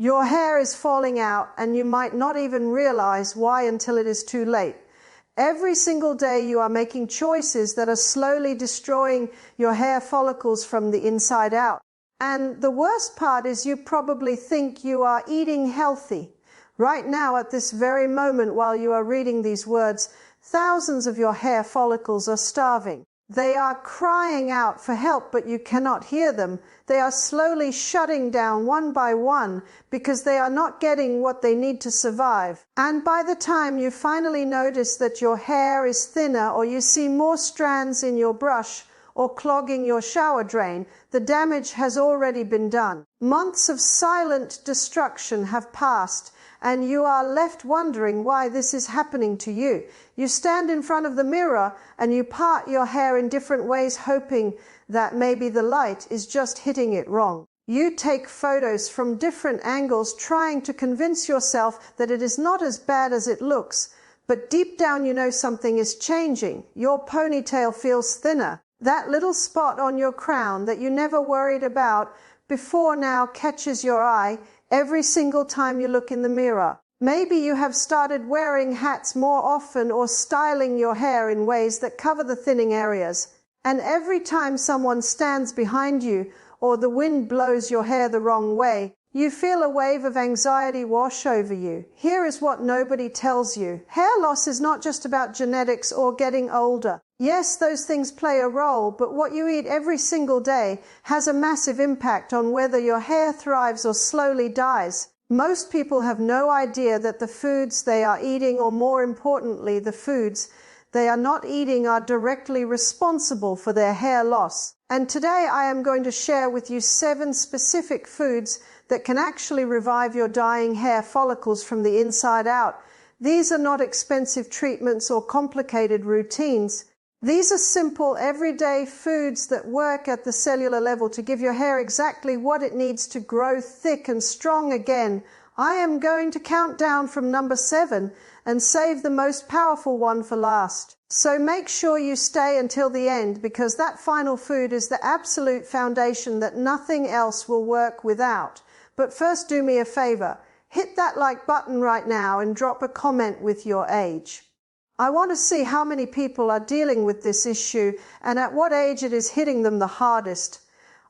Your hair is falling out, and you might not even realize why until it is too late. Every single day you are making choices that are slowly destroying your hair follicles from the inside out. And the worst part is you probably think you are eating healthy. Right now, at this very moment, while you are reading these words, thousands of your hair follicles are starving. They are crying out for help, but you cannot hear them. They are slowly shutting down one by one because they are not getting what they need to survive. And by the time you finally notice that your hair is thinner, or you see more strands in your brush or clogging your shower drain, the damage has already been done. Months of silent destruction have passed, and you are left wondering why this is happening to you. You stand in front of the mirror and you part your hair in different ways, hoping that maybe the light is just hitting it wrong. You take photos from different angles, trying to convince yourself that it is not as bad as it looks. But deep down you know something is changing. Your ponytail feels thinner. That little spot on your crown that you never worried about before now catches your eye every single time you look in the mirror. Maybe you have started wearing hats more often or styling your hair in ways that cover the thinning areas. And every time someone stands behind you or the wind blows your hair the wrong way, you feel a wave of anxiety wash over you. Here is what nobody tells you. Hair loss is not just about genetics or getting older. Yes, those things play a role, but what you eat every single day has a massive impact on whether your hair thrives or slowly dies. Most people have no idea that the foods they are eating, or more importantly, the foods they are not eating, are directly responsible for their hair loss. And today I am going to share with you 7 specific foods that can actually revive your dying hair follicles from the inside out. These are not expensive treatments or complicated routines. These are simple, everyday foods that work at the cellular level to give your hair exactly what it needs to grow thick and strong again. I am going to count down from number 7 and save the most powerful one for last. So make sure you stay until the end, because that final food is the absolute foundation that nothing else will work without. But first, do me a favor. Hit that like button right now and drop a comment with your age. I want to see how many people are dealing with this issue and at what age it is hitting them the hardest.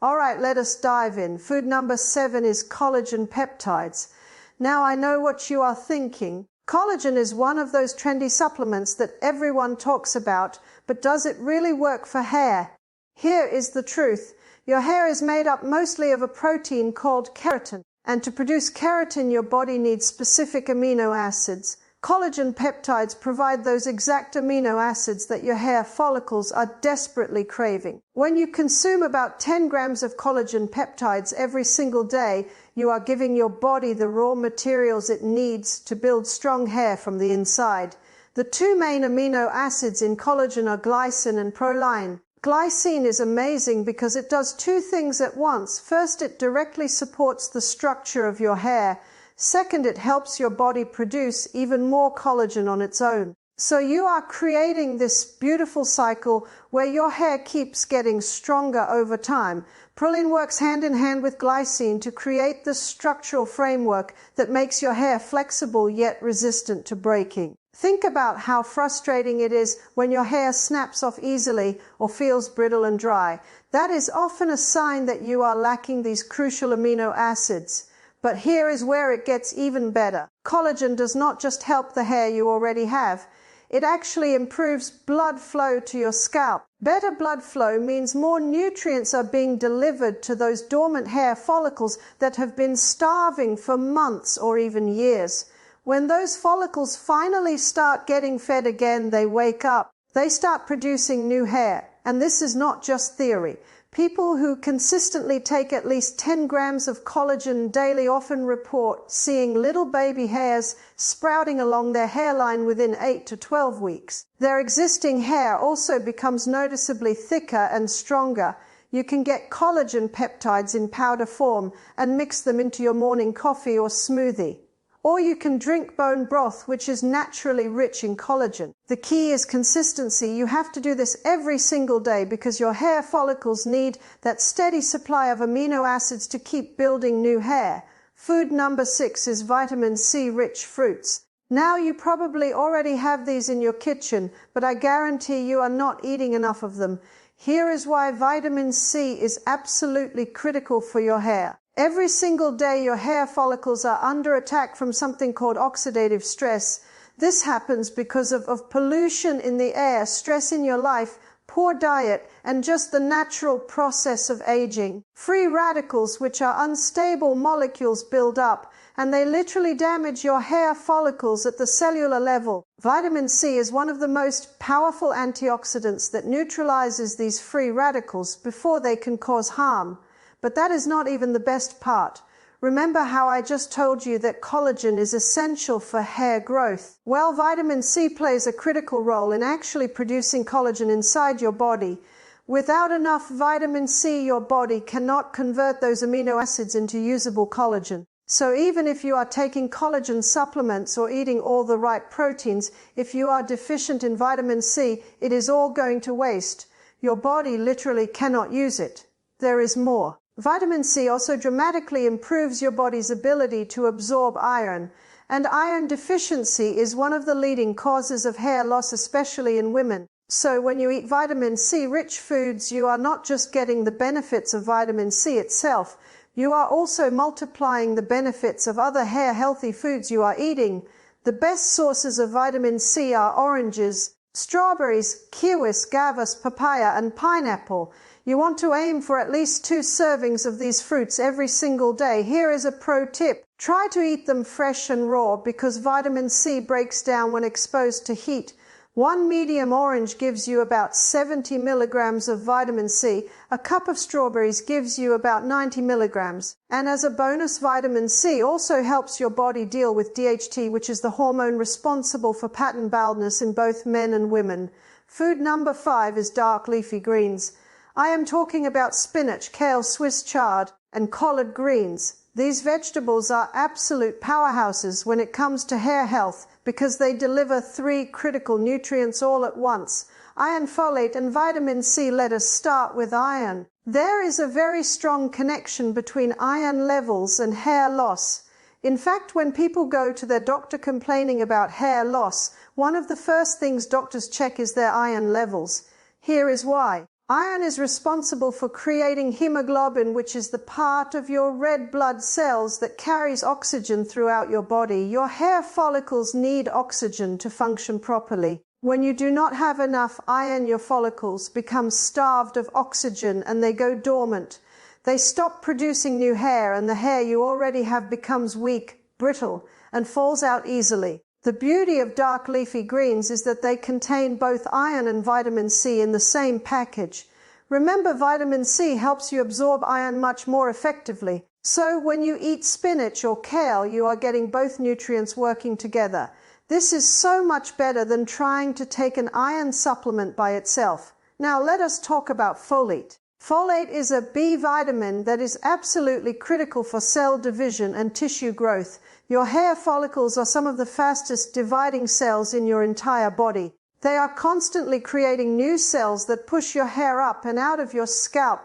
All right, let us dive in. Food number 7 is collagen peptides. Now, I know what you are thinking. Collagen is one of those trendy supplements that everyone talks about, but does it really work for hair? Here is the truth. Your hair is made up mostly of a protein called keratin, and to produce keratin, your body needs specific amino acids. Collagen peptides provide those exact amino acids that your hair follicles are desperately craving. When you consume about 10 grams of collagen peptides every single day, you are giving your body the raw materials it needs to build strong hair from the inside. The 2 main amino acids in collagen are glycine and proline. Glycine is amazing because it does 2 things at once. First, it directly supports the structure of your hair. Second, it helps your body produce even more collagen on its own. So you are creating this beautiful cycle where your hair keeps getting stronger over time. Proline works hand in hand with glycine to create the structural framework that makes your hair flexible yet resistant to breaking. Think about how frustrating it is when your hair snaps off easily or feels brittle and dry. That is often a sign that you are lacking these crucial amino acids. But here is where it gets even better. Collagen does not just help the hair you already have. It actually improves blood flow to your scalp. Better blood flow means more nutrients are being delivered to those dormant hair follicles that have been starving for months or even years. When those follicles finally start getting fed again, they wake up. They start producing new hair. And this is not just theory. People who consistently take at least 10 grams of collagen daily often report seeing little baby hairs sprouting along their hairline within 8 to 12 weeks. Their existing hair also becomes noticeably thicker and stronger. You can get collagen peptides in powder form and mix them into your morning coffee or smoothie. Or you can drink bone broth, which is naturally rich in collagen. The key is consistency. You have to do this every single day because your hair follicles need that steady supply of amino acids to keep building new hair. Food number 6 is vitamin C-rich fruits. Now you probably already have these in your kitchen, but I guarantee you are not eating enough of them. Here is why vitamin C is absolutely critical for your hair. Every single day your hair follicles are under attack from something called oxidative stress. This happens because of pollution in the air, stress in your life, poor diet, and just the natural process of aging. Free radicals, which are unstable molecules, build up, and they literally damage your hair follicles at the cellular level. Vitamin C is one of the most powerful antioxidants that neutralizes these free radicals before they can cause harm. But that is not even the best part. Remember how I just told you that collagen is essential for hair growth? Well, vitamin C plays a critical role in actually producing collagen inside your body. Without enough vitamin C, your body cannot convert those amino acids into usable collagen. So even if you are taking collagen supplements or eating all the right proteins, if you are deficient in vitamin C, it is all going to waste. Your body literally cannot use it. There is more. Vitamin C also dramatically improves your body's ability to absorb iron, and iron deficiency is one of the leading causes of hair loss, especially in women. So when you eat vitamin C-rich foods, you are not just getting the benefits of vitamin C itself, you are also multiplying the benefits of other hair-healthy foods you are eating. The best sources of vitamin C are oranges, strawberries, kiwis, gavas, papaya, and pineapple. You want to aim for at least 2 servings of these fruits every single day. Here is a pro tip. Try to eat them fresh and raw because vitamin C breaks down when exposed to heat. 1 medium orange gives you about 70 milligrams of vitamin C. A cup of strawberries gives you about 90 milligrams. And as a bonus, vitamin C also helps your body deal with DHT, which is the hormone responsible for pattern baldness in both men and women. Food number 5 is dark leafy greens. I am talking about spinach, kale, Swiss chard, and collard greens. These vegetables are absolute powerhouses when it comes to hair health because they deliver 3 critical nutrients all at once: iron, folate, and vitamin C. Let us start with iron. There is a very strong connection between iron levels and hair loss. In fact, when people go to their doctor complaining about hair loss, one of the first things doctors check is their iron levels. Here is why. Iron is responsible for creating hemoglobin, which is the part of your red blood cells that carries oxygen throughout your body. Your hair follicles need oxygen to function properly. When you do not have enough iron, your follicles become starved of oxygen and they go dormant. They stop producing new hair, and the hair you already have becomes weak, brittle, and falls out easily. The beauty of dark leafy greens is that they contain both iron and vitamin C in the same package. Remember, vitamin C helps you absorb iron much more effectively. So when you eat spinach or kale, you are getting both nutrients working together. This is so much better than trying to take an iron supplement by itself. Now let us talk about folate. Folate is a B vitamin that is absolutely critical for cell division and tissue growth. Your hair follicles are some of the fastest dividing cells in your entire body. They are constantly creating new cells that push your hair up and out of your scalp.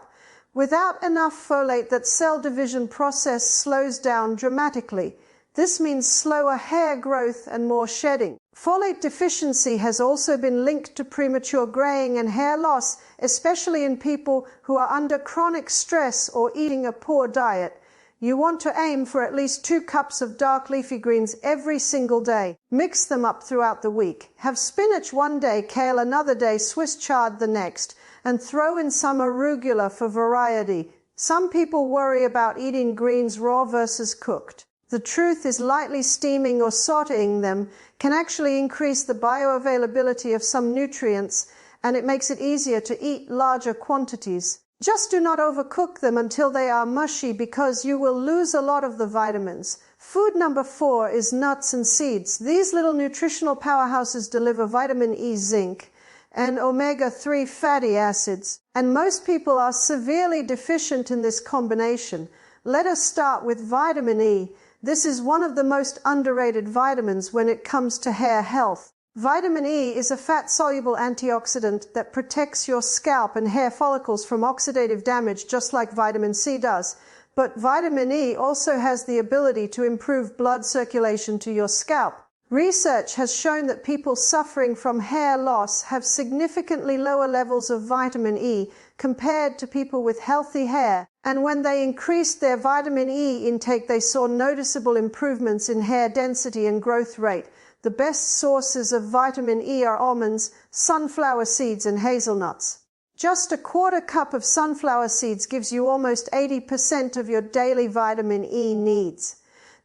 Without enough folate, that cell division process slows down dramatically. This means slower hair growth and more shedding. Folate deficiency has also been linked to premature graying and hair loss, especially in people who are under chronic stress or eating a poor diet. You want to aim for at least 2 cups of dark leafy greens every single day. Mix them up throughout the week. Have spinach one day, kale another day, Swiss chard the next, and throw in some arugula for variety. Some people worry about eating greens raw versus cooked. The truth is, lightly steaming or sauteing them can actually increase the bioavailability of some nutrients, and it makes it easier to eat larger quantities. Just do not overcook them until they are mushy, because you will lose a lot of the vitamins. Food number 4 is nuts and seeds. These little nutritional powerhouses deliver vitamin E, zinc, and omega-3 fatty acids, and most people are severely deficient in this combination. Let us start with vitamin E. This is one of the most underrated vitamins when it comes to hair health. Vitamin E is a fat-soluble antioxidant that protects your scalp and hair follicles from oxidative damage, just like vitamin C does. But vitamin E also has the ability to improve blood circulation to your scalp. Research has shown that people suffering from hair loss have significantly lower levels of vitamin E compared to people with healthy hair, and when they increased their vitamin E intake, they saw noticeable improvements in hair density and growth rate. The best sources of vitamin E are almonds, sunflower seeds, and hazelnuts. Just a quarter cup of sunflower seeds gives you almost 80% of your daily vitamin E needs.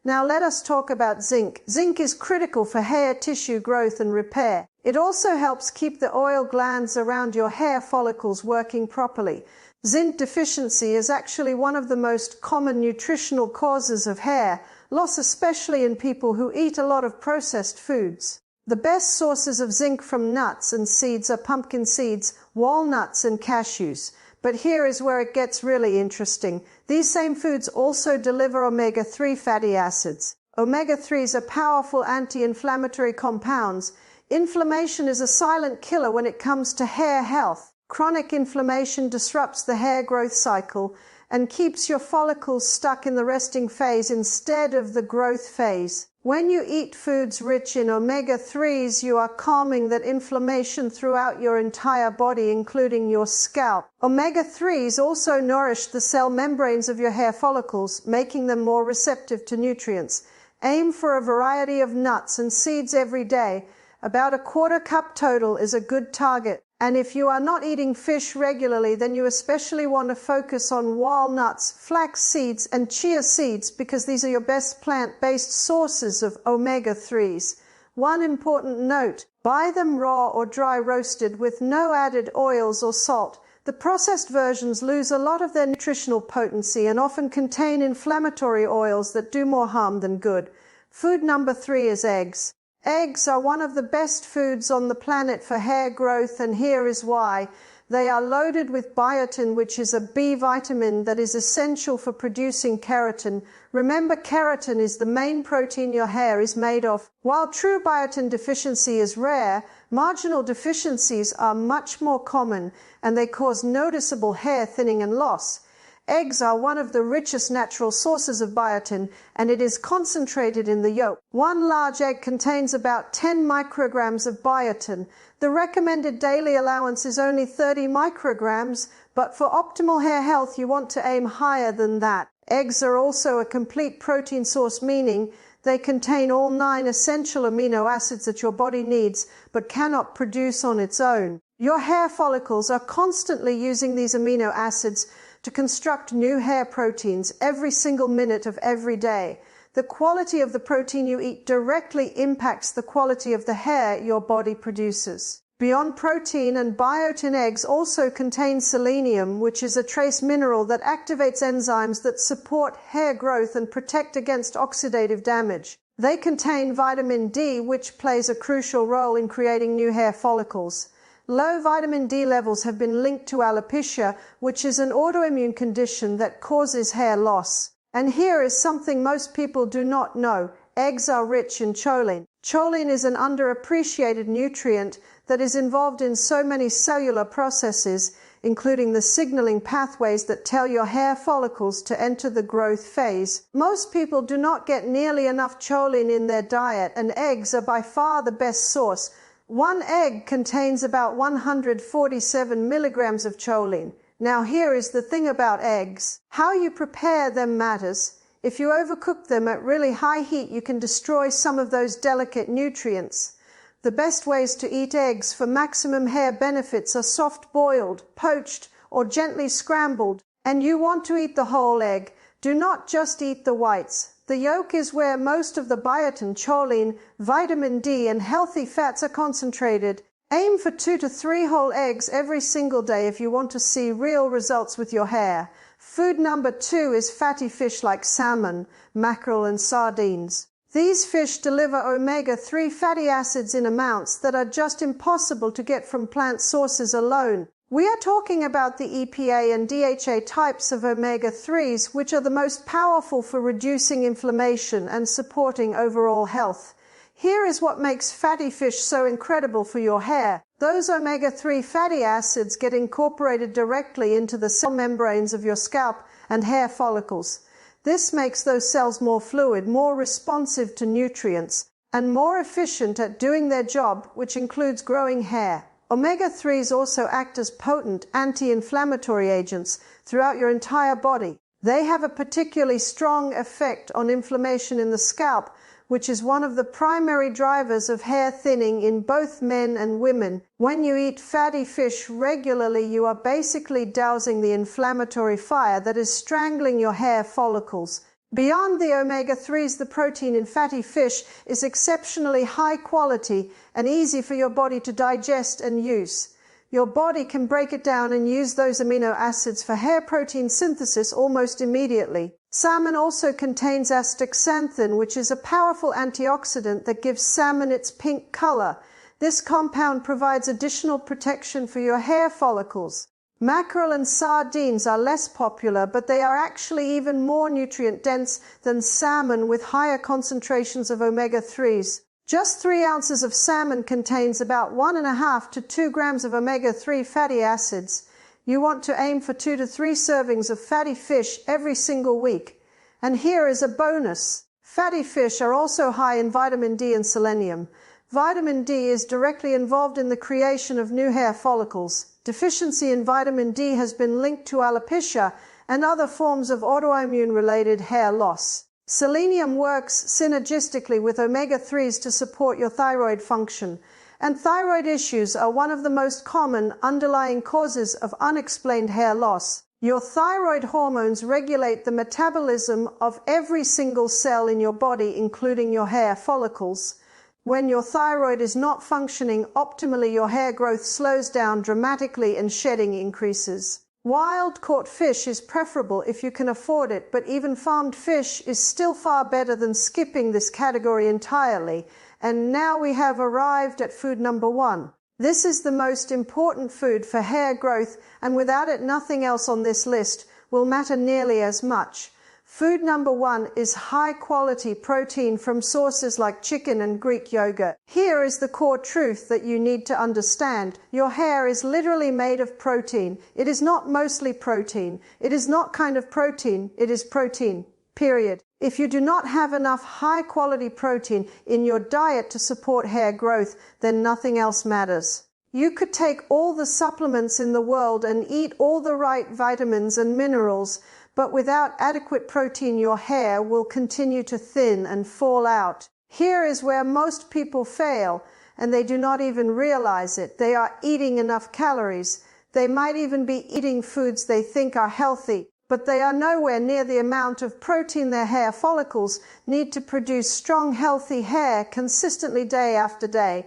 Now let us talk about zinc. Zinc is critical for hair tissue growth and repair. It also helps keep the oil glands around your hair follicles working properly. Zinc deficiency is actually one of the most common nutritional causes of hair loss, especially in people who eat a lot of processed foods. The best sources of zinc from nuts and seeds are pumpkin seeds, walnuts, and cashews. But here is where it gets really interesting. These same foods also deliver omega-3 fatty acids. Omega-3s are powerful anti-inflammatory compounds. Inflammation is a silent killer when it comes to hair health. Chronic inflammation disrupts the hair growth cycle and keeps your follicles stuck in the resting phase instead of the growth phase. When you eat foods rich in omega-3s, you are calming that inflammation throughout your entire body, including your scalp. Omega-3s also nourish the cell membranes of your hair follicles, making them more receptive to nutrients. Aim for a variety of nuts and seeds every day. About a quarter cup total is a good target. And if you are not eating fish regularly, then you especially want to focus on walnuts, flax seeds, and chia seeds, because these are your best plant-based sources of omega-3s. One important note, buy them raw or dry roasted with no added oils or salt. The processed versions lose a lot of their nutritional potency and often contain inflammatory oils that do more harm than good. Food number 3 is eggs. Eggs are one of the best foods on the planet for hair growth, and here is why. They are loaded with biotin, which is a B vitamin that is essential for producing keratin. Remember, keratin is the main protein your hair is made of. While true biotin deficiency is rare, marginal deficiencies are much more common, and they cause noticeable hair thinning and loss. Eggs are one of the richest natural sources of biotin, and it is concentrated in the yolk. One large egg contains about 10 micrograms of biotin. The recommended daily allowance is only 30 micrograms, but for optimal hair health, you want to aim higher than that. Eggs are also a complete protein source, meaning they contain all 9 essential amino acids that your body needs, but cannot produce on its own. Your hair follicles are constantly using these amino acids to construct new hair proteins every single minute of every day. The quality of the protein you eat directly impacts the quality of the hair your body produces. Beyond protein and biotin, eggs also contain selenium, which is a trace mineral that activates enzymes that support hair growth and protect against oxidative damage. They contain vitamin D, which plays a crucial role in creating new hair follicles. Low vitamin D levels have been linked to alopecia, which is an autoimmune condition that causes hair loss. And here is something most people do not know. Eggs are rich in choline. Choline is an underappreciated nutrient that is involved in so many cellular processes, including the signaling pathways that tell your hair follicles to enter the growth phase. Most people do not get nearly enough choline in their diet, and eggs are by far the best source. One egg contains about 147 milligrams of choline. Now here is the thing about eggs. How you prepare them matters. If you overcook them at really high heat, you can destroy some of those delicate nutrients. The best ways to eat eggs for maximum hair benefits are soft-boiled, poached, or gently scrambled. And you want to eat the whole egg. Do not just eat the whites. The yolk is where most of the biotin, choline, vitamin D, and healthy fats are concentrated. Aim for 2 to 3 whole eggs every single day if you want to see real results with your hair. Food number 2 is fatty fish like salmon, mackerel, and sardines. These fish deliver omega-3 fatty acids in amounts that are just impossible to get from plant sources alone. We are talking about the EPA and DHA types of omega-3s, which are the most powerful for reducing inflammation and supporting overall health. Here is what makes fatty fish so incredible for your hair. Those omega-3 fatty acids get incorporated directly into the cell membranes of your scalp and hair follicles. This makes those cells more fluid, more responsive to nutrients, and more efficient at doing their job, which includes growing hair. Omega-3s also act as potent anti-inflammatory agents throughout your entire body. They have a particularly strong effect on inflammation in the scalp, which is one of the primary drivers of hair thinning in both men and women. When you eat fatty fish regularly, you are basically dousing the inflammatory fire that is strangling your hair follicles. Beyond the omega-3s, the protein in fatty fish is exceptionally high quality and easy for your body to digest and use. Your body can break it down and use those amino acids for hair protein synthesis almost immediately. Salmon also contains astaxanthin, which is a powerful antioxidant that gives salmon its pink color. This compound provides additional protection for your hair follicles. Mackerel and sardines are less popular, but they are actually even more nutrient-dense than salmon with higher concentrations of omega-3s. Just 3 ounces of salmon contains about 1.5 to 2 grams of omega-3 fatty acids. You want to aim for 2 to 3 servings of fatty fish every single week. And here is a bonus. Fatty fish are also high in vitamin D and selenium. Vitamin D is directly involved in the creation of new hair follicles. Deficiency in vitamin D has been linked to alopecia and other forms of autoimmune-related hair loss. Selenium works synergistically with omega-3s to support your thyroid function, and thyroid issues are one of the most common underlying causes of unexplained hair loss. Your thyroid hormones regulate the metabolism of every single cell in your body, including your hair follicles. When your thyroid is not functioning optimally, your hair growth slows down dramatically and shedding increases. Wild-caught fish is preferable if you can afford it, but even farmed fish is still far better than skipping this category entirely. And now we have arrived at food number 1. This is the most important food for hair growth, and without it, nothing else on this list will matter nearly as much. Food number 1 is high-quality protein from sources like chicken and Greek yogurt. Here is the core truth that you need to understand. Your hair is literally made of protein. It is not mostly protein. It is not kind of protein. It is protein, period. If you do not have enough high-quality protein in your diet to support hair growth, then nothing else matters. You could take all the supplements in the world and eat all the right vitamins and minerals, but without adequate protein, your hair will continue to thin and fall out. Here is where most people fail, and they do not even realize it. They are eating enough calories. They might even be eating foods they think are healthy, but they are nowhere near the amount of protein their hair follicles need to produce strong, healthy hair consistently day after day.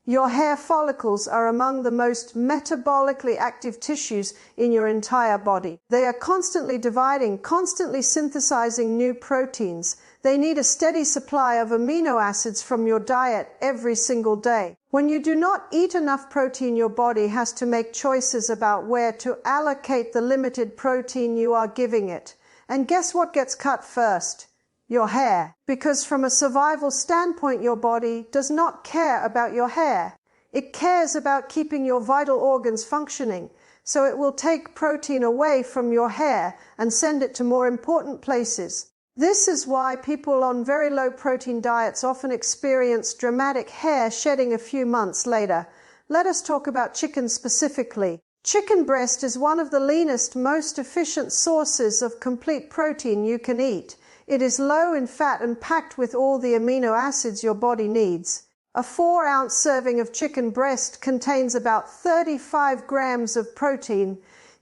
Your hair follicles are among the most metabolically active tissues in your entire body. They are constantly dividing, constantly synthesizing new proteins. They need a steady supply of amino acids from your diet every single day. When you do not eat enough protein, your body has to make choices about where to allocate the limited protein you are giving it. And guess what gets cut first? Your hair. Because from a survival standpoint, your body does not care about your hair. It cares about keeping your vital organs functioning, so it will take protein away from your hair and send it to more important places. This is why people on very low protein diets often experience dramatic hair shedding a few months later. Let us talk about chicken specifically. Chicken breast is one of the leanest, most efficient sources of complete protein you can eat. It is low in fat and packed with all the amino acids your body needs. A 4-ounce serving of chicken breast contains about 35 grams of protein.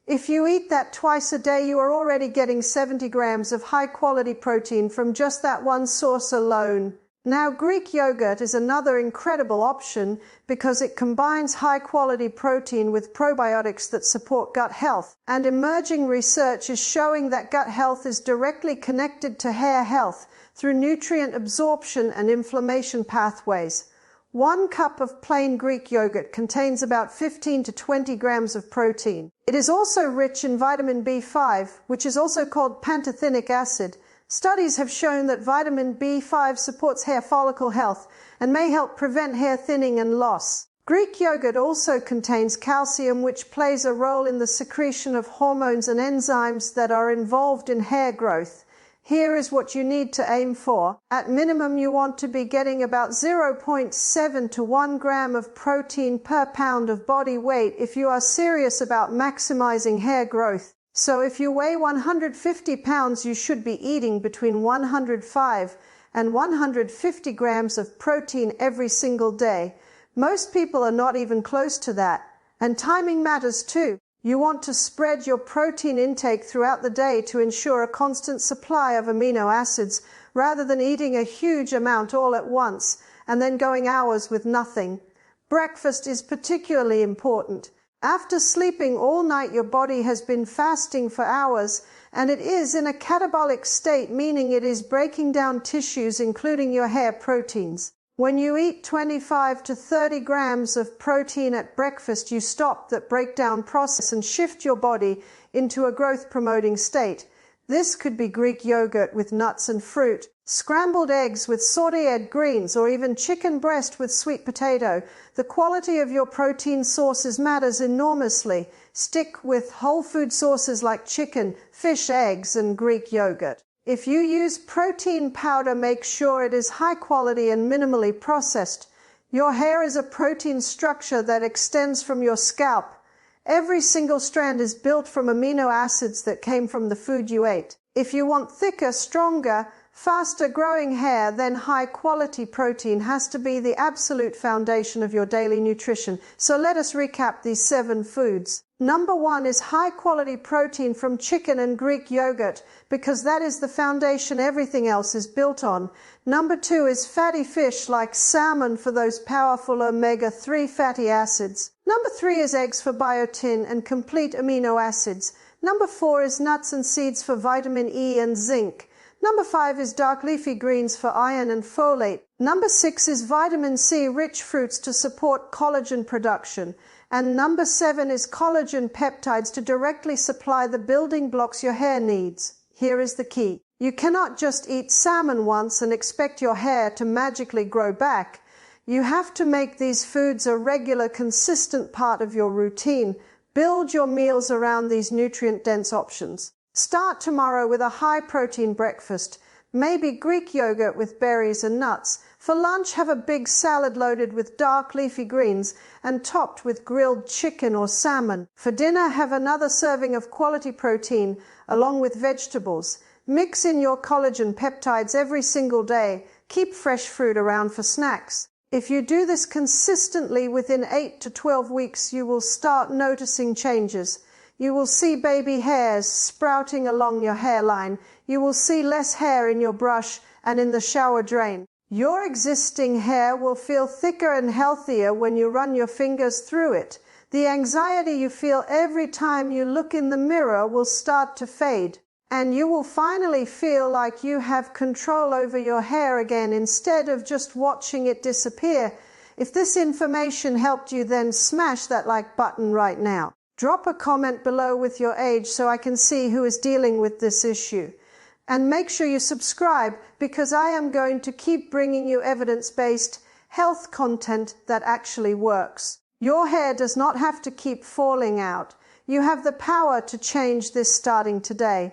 If you eat that twice a day, you are already getting 70 grams of high-quality protein from just that one source alone. Now, Greek yogurt is another incredible option because it combines high-quality protein with probiotics that support gut health. And emerging research is showing that gut health is directly connected to hair health through nutrient absorption and inflammation pathways. 1 cup of plain Greek yogurt contains about 15 to 20 grams of protein. It is also rich in vitamin B5, which is also called pantothenic acid. Studies have shown that vitamin B5 supports hair follicle health and may help prevent hair thinning and loss. Greek yogurt also contains calcium, which plays a role in the secretion of hormones and enzymes that are involved in hair growth. Here is what you need to aim for. At minimum, you want to be getting about 0.7 to 1 gram of protein per pound of body weight if you are serious about maximizing hair growth. So if you weigh 150 pounds, you should be eating between 105 and 150 grams of protein every single day. Most people are not even close to that, and timing matters too. You want to spread your protein intake throughout the day to ensure a constant supply of amino acids, rather than eating a huge amount all at once and then going hours with nothing. Breakfast is particularly important. After sleeping all night, your body has been fasting for hours, and it is in a catabolic state, meaning it is breaking down tissues, including your hair proteins. When you eat 25 to 30 grams of protein at breakfast, you stop that breakdown process and shift your body into a growth-promoting state. This could be Greek yogurt with nuts and fruit, scrambled eggs with sautéed greens, or even chicken breast with sweet potato. The quality of your protein sources matters enormously. Stick with whole food sources like chicken, fish, eggs, and Greek yogurt. If you use protein powder, make sure it is high quality and minimally processed. Your hair is a protein structure that extends from your scalp. Every single strand is built from amino acids that came from the food you ate. If you want thicker, stronger, faster growing hair, then high quality protein has to be the absolute foundation of your daily nutrition. So let us recap these 7 foods. Number 1 is high quality protein from chicken and Greek yogurt, because that is the foundation everything else is built on. Number 2 is fatty fish like salmon for those powerful omega-3 fatty acids. Number 3 is eggs for biotin and complete amino acids. Number 4 is nuts and seeds for vitamin E and zinc. Number 5 is dark leafy greens for iron and folate. Number 6 is vitamin C rich fruits to support collagen production. And number 7 is collagen peptides to directly supply the building blocks your hair needs. Here is the key. You cannot just eat salmon once and expect your hair to magically grow back. You have to make these foods a regular, consistent part of your routine. Build your meals around these nutrient-dense options. Start tomorrow with a high-protein breakfast, maybe Greek yogurt with berries and nuts. For lunch, have a big salad loaded with dark leafy greens and topped with grilled chicken or salmon. For dinner, have another serving of quality protein along with vegetables. Mix in your collagen peptides every single day. Keep fresh fruit around for snacks. If you do this consistently, within 8 to 12 weeks, you will start noticing changes. You will see baby hairs sprouting along your hairline. You will see less hair in your brush and in the shower drain. Your existing hair will feel thicker and healthier when you run your fingers through it. The anxiety you feel every time you look in the mirror will start to fade, and you will finally feel like you have control over your hair again instead of just watching it disappear. If this information helped you, then smash that like button right now. Drop a comment below with your age so I can see who is dealing with this issue. And make sure you subscribe, because I am going to keep bringing you evidence-based health content that actually works. Your hair does not have to keep falling out. You have the power to change this starting today.